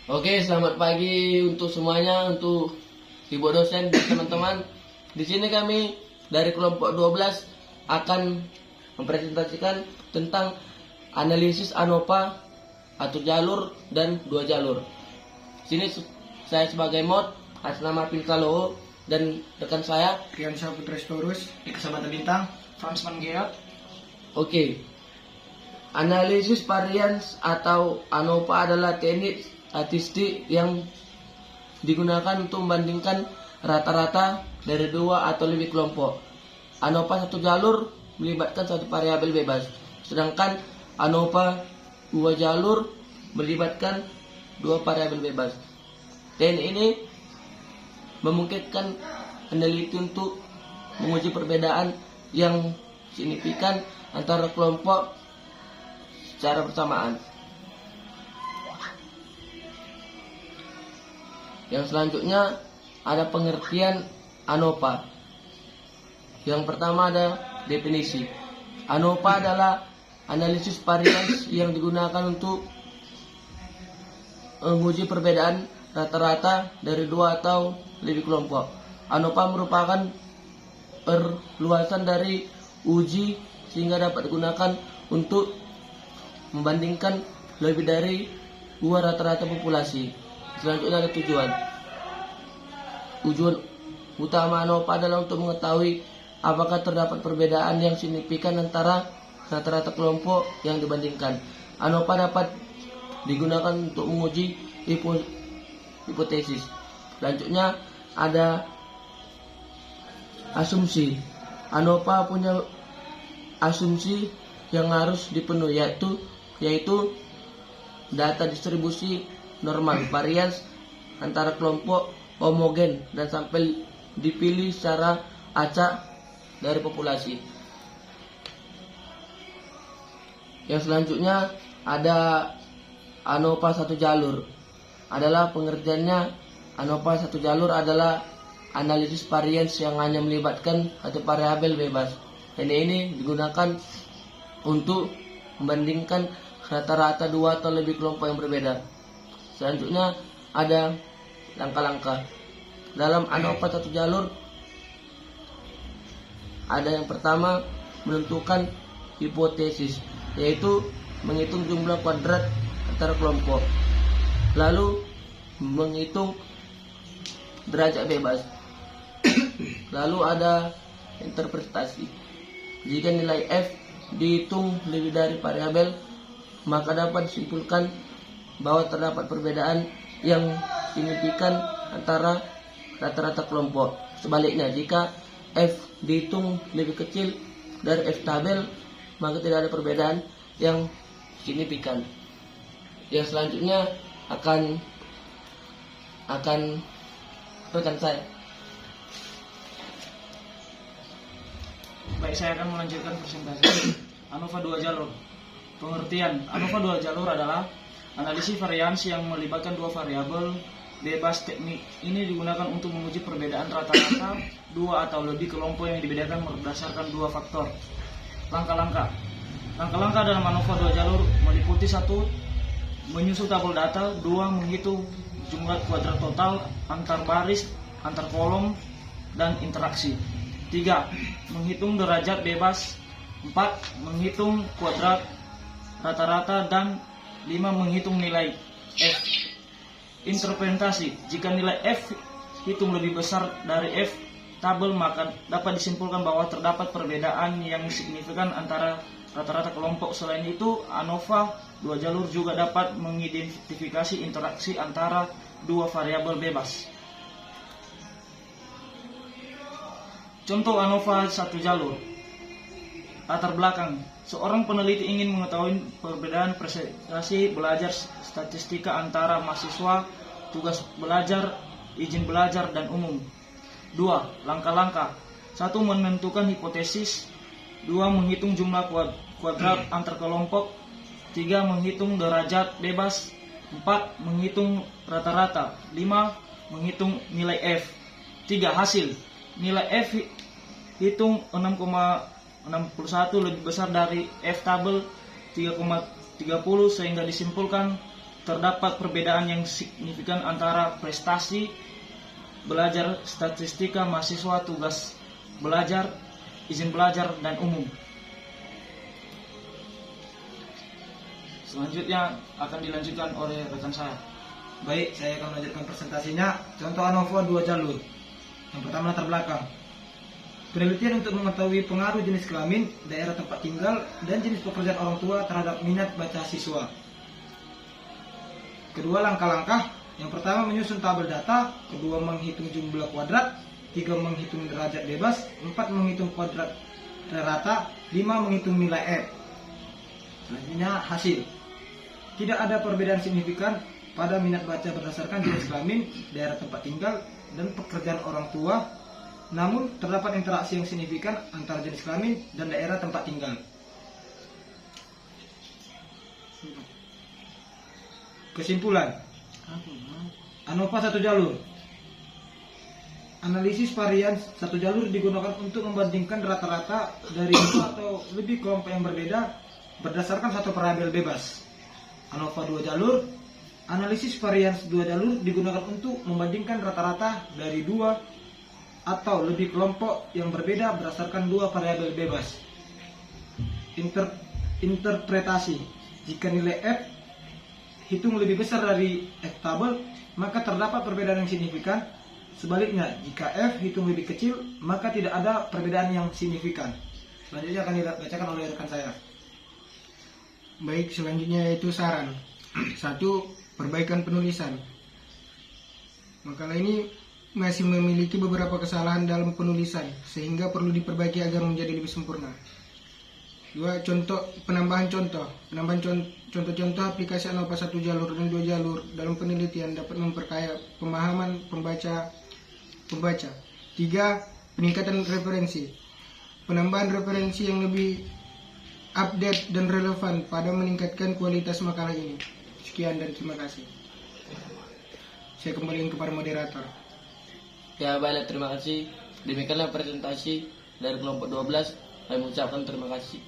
Oke, selamat pagi untuk semuanya, untuk ibu dosen dan teman-teman. Di sini kami dari kelompok 12 akan mempresentasikan tentang analisis ANOVA atau jalur dan dua jalur. Sini saya sebagai mod atas nama Pinkaloho dan rekan saya Rian Syahputra Storus, Iksamata Bintang, Frans Mangeot. Oke. Analisis varians atau ANOVA adalah teknik statistik yang digunakan untuk membandingkan rata-rata dari dua atau lebih kelompok. ANOVA satu jalur melibatkan satu variabel bebas, sedangkan ANOVA dua jalur melibatkan dua variabel bebas. Teknik ini memungkinkan peneliti untuk menguji perbedaan yang signifikan antara kelompok secara bersamaan. Yang selanjutnya ada pengertian ANOVA. Yang pertama ada definisi. ANOVA adalah analisis varians yang digunakan untuk menguji perbedaan rata-rata dari dua atau lebih kelompok. ANOVA merupakan perluasan dari uji sehingga dapat digunakan untuk membandingkan lebih dari dua rata-rata populasi. Selanjutnya ada tujuan. Tujuan utama ANOVA adalah untuk mengetahui apakah terdapat perbedaan yang signifikan antara rata-rata kelompok yang dibandingkan. ANOVA dapat digunakan untuk menguji hipotesis. Selanjutnya ada asumsi. ANOVA punya asumsi yang harus dipenuhi yaitu data distribusi normal varians antara kelompok homogen dan sampai dipilih secara acak dari populasi. Yang selanjutnya ada ANOVA satu jalur. Adalah pengertiannya, ANOVA satu jalur adalah analisis varians yang hanya melibatkan satu variabel bebas. Ini digunakan untuk membandingkan rata-rata dua atau lebih kelompok yang berbeda. Selanjutnya ada langkah-langkah. Dalam ANOVA satu jalur ada yang pertama menentukan hipotesis, yaitu menghitung jumlah kuadrat antara kelompok. Lalu menghitung derajat bebas. Lalu ada interpretasi. Jika nilai F dihitung lebih dari variabel, maka dapat disimpulkan bahwa terdapat perbedaan yang signifikan antara rata-rata kelompok. Sebaliknya, jika F dihitung lebih kecil dari F tabel, maka tidak ada perbedaan yang signifikan. Yang selanjutnya akan rekan saya. Baik, saya akan melanjutkan presentasi. ANOVA dua jalur. Pengertian ANOVA dua jalur adalah analisis varians yang melibatkan dua variabel bebas. Teknik ini digunakan untuk menguji perbedaan rata-rata dua atau lebih kelompok yang dibedakan berdasarkan dua faktor. Langkah-langkah dalam ANOVA dua jalur meliputi: 1. Menyusun tabel data. 2. Menghitung jumlah kuadrat total antar baris, antar kolom, dan interaksi. 3. Menghitung derajat bebas. 4. Menghitung kuadrat rata-rata. Dan 5. Menghitung nilai F. Interpretasi. Jika nilai F hitung lebih besar dari F tabel, maka dapat disimpulkan bahwa terdapat perbedaan yang signifikan antara rata-rata kelompok. Selain itu, ANOVA dua jalur juga dapat mengidentifikasi interaksi antara dua variabel bebas. Contoh ANOVA satu jalur. Latar belakang. Seorang peneliti ingin mengetahui perbedaan prestasi belajar statistika antara mahasiswa, tugas belajar, izin belajar, dan umum. 2. Langkah-langkah. 1. Menentukan hipotesis. 2. Menghitung jumlah kuadrat antar kelompok. 3. Menghitung derajat bebas. 4. Menghitung rata-rata. 5. Menghitung nilai F. 3. Hasil. Nilai F hitung 6,61 lebih besar dari F tabel 3,30 sehingga disimpulkan terdapat perbedaan yang signifikan antara prestasi belajar statistika mahasiswa, tugas belajar, izin belajar, dan umum. Selanjutnya akan dilanjutkan oleh rekan saya. Baik, saya akan melanjutkan presentasinya. Contoh ANOVA 2 jalur. Yang pertama, latar belakang. Penelitian untuk mengetahui pengaruh jenis kelamin, daerah tempat tinggal, dan jenis pekerjaan orang tua terhadap minat baca siswa. Kedua, langkah-langkah. Yang pertama, menyusun tabel data. Kedua, menghitung jumlah kuadrat. Tiga, menghitung derajat bebas. Empat, menghitung kuadrat rata. Lima, menghitung nilai F. Selanjutnya, hasil. Tidak ada perbedaan signifikan pada minat baca berdasarkan jenis kelamin, daerah tempat tinggal, dan pekerjaan orang tua. Namun, terdapat interaksi yang signifikan antara jenis kelamin dan daerah tempat tinggal. Kesimpulan, ANOVA 1 jalur. Analisis varian satu jalur digunakan untuk membandingkan rata-rata dari dua atau lebih kelompok yang berbeda berdasarkan satu variabel bebas. ANOVA 2 jalur. Analisis varian 2 jalur digunakan untuk membandingkan rata-rata dari dua atau lebih kelompok yang berbeda berdasarkan dua variabel bebas. Interpretasi. Jika nilai F hitung lebih besar dari F tabel, maka terdapat perbedaan yang signifikan. Sebaliknya, jika F hitung lebih kecil, maka tidak ada perbedaan yang signifikan. Selanjutnya akan dibacakan oleh rekan saya. Baik, selanjutnya yaitu saran. 1. Perbaikan penulisan. Makalah ini masih memiliki beberapa kesalahan dalam penulisan, sehingga perlu diperbaiki agar menjadi lebih sempurna. 2. Penambahan contoh. Contoh-contoh aplikasi ANOVA 1 jalur dan 2 jalur dalam penelitian dapat memperkaya pemahaman pembaca. 3. Peningkatan referensi. Penambahan referensi yang lebih update dan relevan pada meningkatkan kualitas makalah ini. Sekian dan terima kasih. Saya kembalikan kepada moderator. Ya baiklah, terima kasih. Demikianlah presentasi dari kelompok 12. Saya mengucapkan terima kasih.